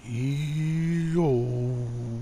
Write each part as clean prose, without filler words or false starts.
Yo,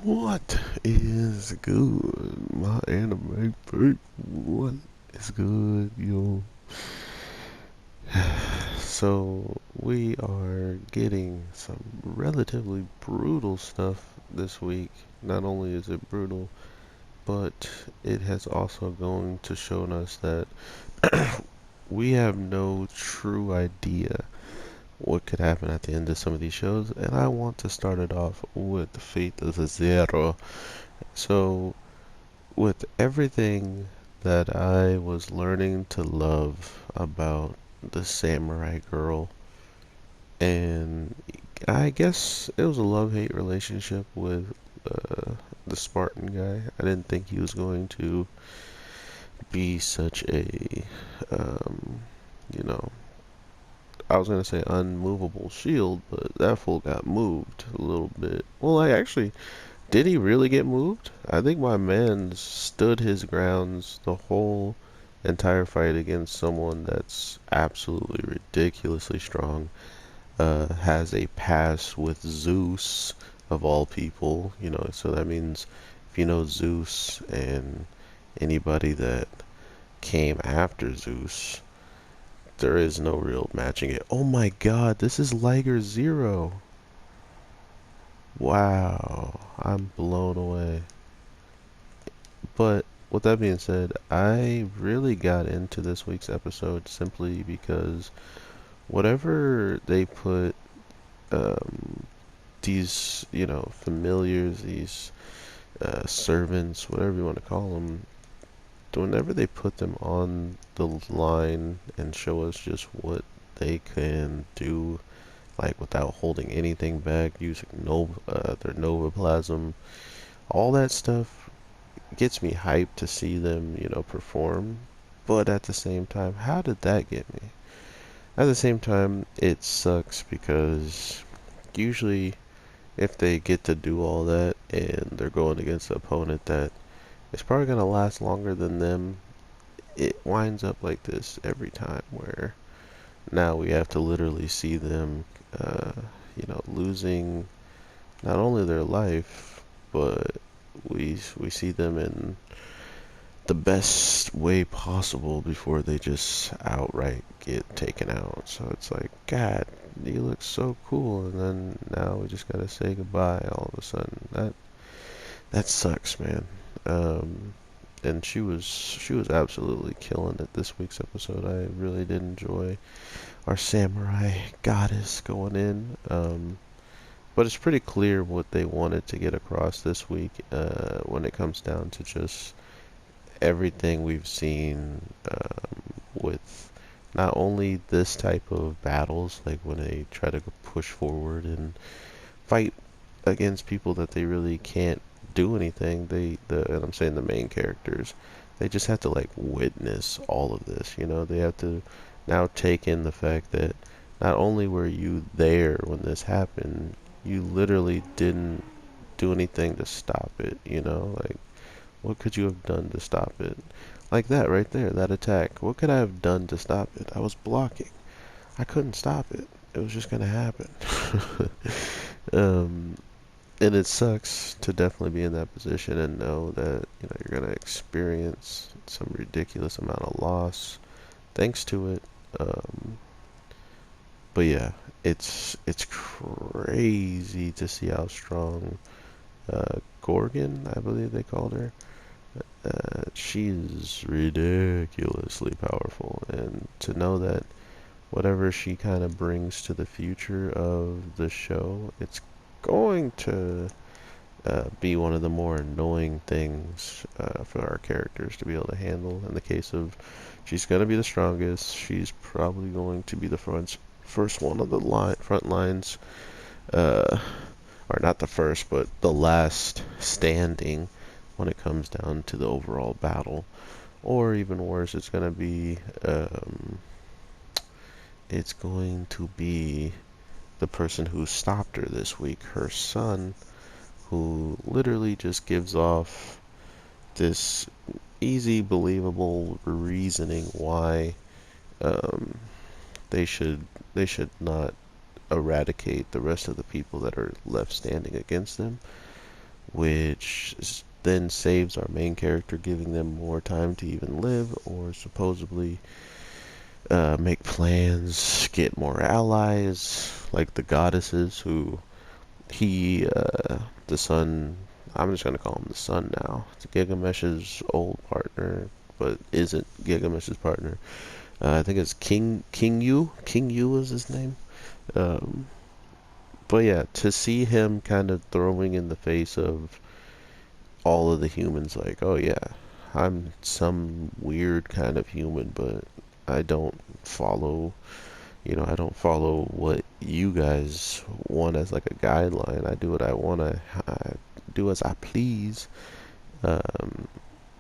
what is good? My anime people, what is good, yo? So, we are getting some relatively brutal stuff this week. Not only is it brutal, but it has also going to show us that we have no true idea what could happen at the end of some of these shows, and I want to start it off with the Fate of the Zero. So, with everything that I was learning to love about the samurai girl, and I guess it was a love-hate relationship with the Spartan guy. I didn't think he was going to be such a, um, you know, I was gonna say unmovable shield, but that fool got moved a little bit. Well, I actually did he really get moved? I think my man stood his grounds the whole entire fight against someone that's absolutely ridiculously strong. Has a pass with Zeus of all people, so that means if you know Zeus and anybody that came after Zeus, there is no real matching it. Oh my god, this is Liger Zero. Wow, I'm blown away. But with that being said, I really got into this week's episode simply because whatever they put these, familiars, these servants, whatever you want to call them, whenever they put them on the line and show us just what they can do, like without holding anything back, using their novoplasm, all that stuff gets me hyped to see them, perform. But at the same time, how did that get me? At the same time, it sucks because usually if they get to do all that and they're going against an opponent that is probably going to last longer than them, it winds up like this every time where now we have to literally see them, losing not only their life, but we see them in the best way possible before they just outright get taken out. So it's like, God, you look so cool, and then now we just gotta say goodbye all of a sudden. That sucks, man. Um, and she was absolutely killing it this week's episode. I really did enjoy our samurai goddess going in. But it's pretty clear what they wanted to get across this week when it comes down to just everything we've seen with not only this type of battles, like when they try to push forward and fight against people that they really can't do anything. And I'm saying the main characters, they just have to like witness all of this. They have to now take in the fact that not only were you there when this happened, you literally didn't do anything to stop it. Like what could you have done to stop it? Like that right there, that attack. What could I have done to stop it? I was blocking. I couldn't stop it. It was just gonna happen. um, and it sucks to definitely be in that position and know that you're gonna experience some ridiculous amount of loss thanks to it. Um, but yeah, it's crazy to see how strong Gorgon, I believe they called her. She's ridiculously powerful, and to know that whatever she kind of brings to the future of the show, it's going to be one of the more annoying things for our characters to be able to handle. In the case of, she's going to be the strongest. She's probably going to be the first one of the front lines, uh, or not the first, but the last standing when it comes down to the overall battle. Or even worse, it's going to be the person who stopped her this week, her son, who literally just gives off this easy, believable reasoning why um, they should not eradicate the rest of the people that are left standing against them, which then saves our main character, giving them more time to even live or supposedly make plans, get more allies, like the goddesses who the son, I'm just gonna call him the son now. It's Gilgamesh's old partner, but isn't Gilgamesh's partner. I think it's King Yu. King Yu was his name. Um, but yeah, to see him kind of throwing in the face of all of the humans, like, oh yeah, I'm some weird kind of human, but I don't follow, I don't follow what you guys want as like a guideline. I do what I want to. I do as I please. Um,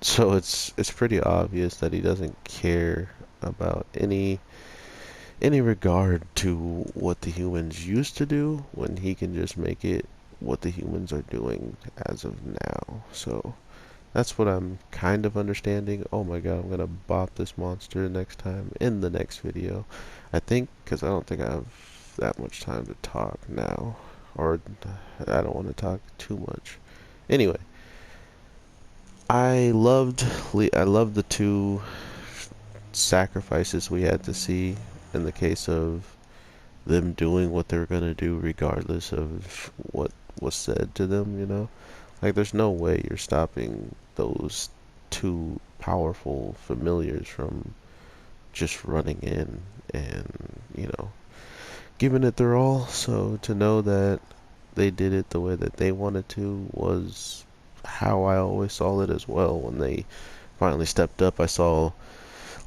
so it's pretty obvious that he doesn't care about any regard to what the humans used to do when he can just make it what the humans are doing as of now. So that's what I'm kind of understanding. Oh my god, I'm gonna bop this monster next time in the next video. I think, because I don't think I have that much time to talk now. Or I don't want to talk too much. Anyway, I loved the two sacrifices we had to see in the case of them doing what they're gonna do regardless of what was said to them. Like, there's no way you're stopping those two powerful familiars from just running in and, giving it their all. So to know that they did it the way that they wanted to was how I always saw it as well. When they finally stepped up, I saw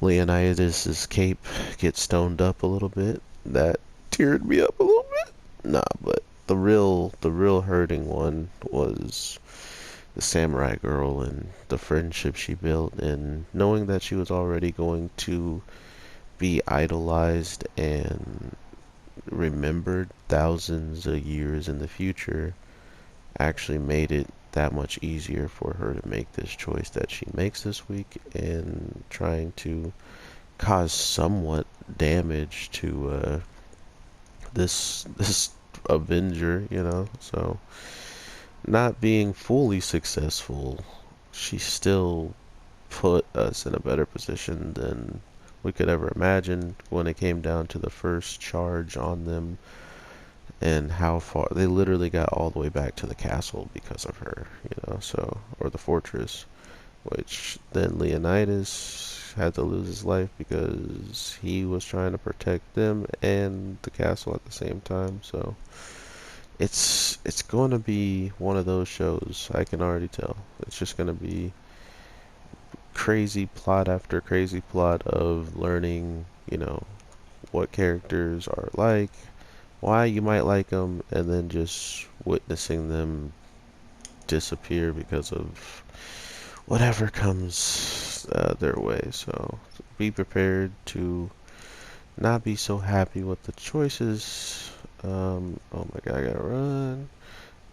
Leonidas's cape get stoned up a little bit. That teared me up a little bit. Nah, but the real hurting one was the samurai girl and the friendship she built, and knowing that she was already going to be idolized and remembered thousands of years in the future actually made it that much easier for her to make this choice that she makes this week, and trying to cause somewhat damage to this Avenger. So not being fully successful, she still put us in a better position than we could ever imagine when it came down to the first charge on them, and how far they literally got all the way back to the castle because of her. So, or the fortress, which then Leonidas had to lose his life because he was trying to protect them and the castle at the same time. So it's going to be one of those shows. I can already tell. It's just going to be crazy plot after crazy plot of learning, what characters are like, why you might like them, and then just witnessing them disappear because of whatever comes their way. So be prepared to not be so happy with the choices. Oh my god, I gotta run.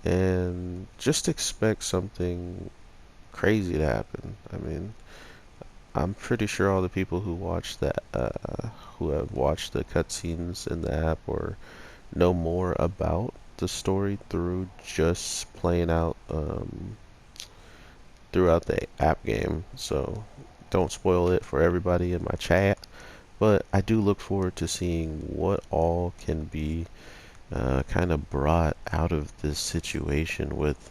And just expect something crazy to happen. I mean, I'm pretty sure all the people who have watched the cutscenes in the app or know more about the story through just playing out throughout the app game. So don't spoil it for everybody in my chat. But I do look forward to seeing what all can be kind of brought out of this situation with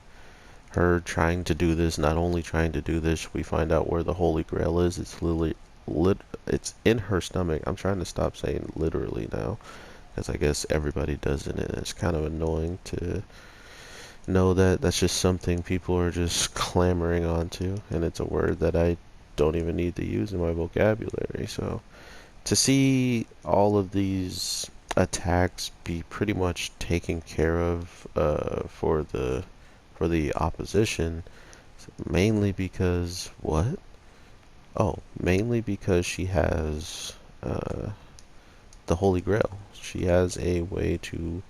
her trying to do this. Not only trying to do this, we find out where the Holy Grail is. It's literally, it's in her stomach. I'm trying to stop saying literally now, because I guess everybody does it, and it's kind of annoying to know that that's just something people are just clamoring onto, and it's a word that I don't even need to use in my vocabulary. So to see all of these attacks be pretty much taken care of for the opposition, mainly because what? Oh, mainly because she has the Holy Grail. She has a way to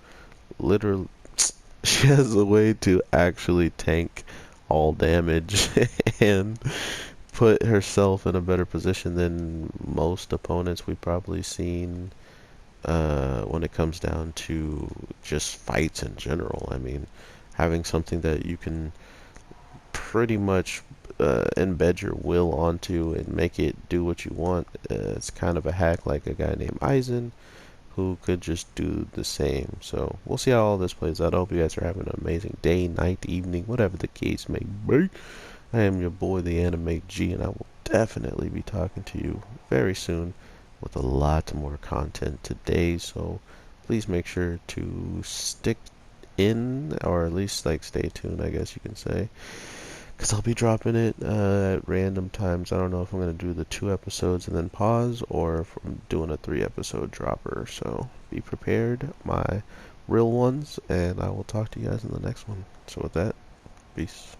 literally, she has a way to actually tank all damage and put herself in a better position than most opponents we've probably seen when it comes down to just fights in general. I mean, having something that you can pretty much embed your will onto and make it do what you want. It's kind of a hack like a guy named Eisen who could just do the same. So we'll see how all this plays out. I hope you guys are having an amazing day, night, evening, whatever the case may be. I am your boy, the Anime G, and I will definitely be talking to you very soon with a lot more content today. So please make sure to stick in, or at least like stay tuned, I guess you can say, because I'll be dropping it at random times. I don't know if I'm going to do the 2 episodes and then pause, or if I'm doing a 3 episode dropper. So be prepared, my real ones, and I will talk to you guys in the next one. So with that, peace.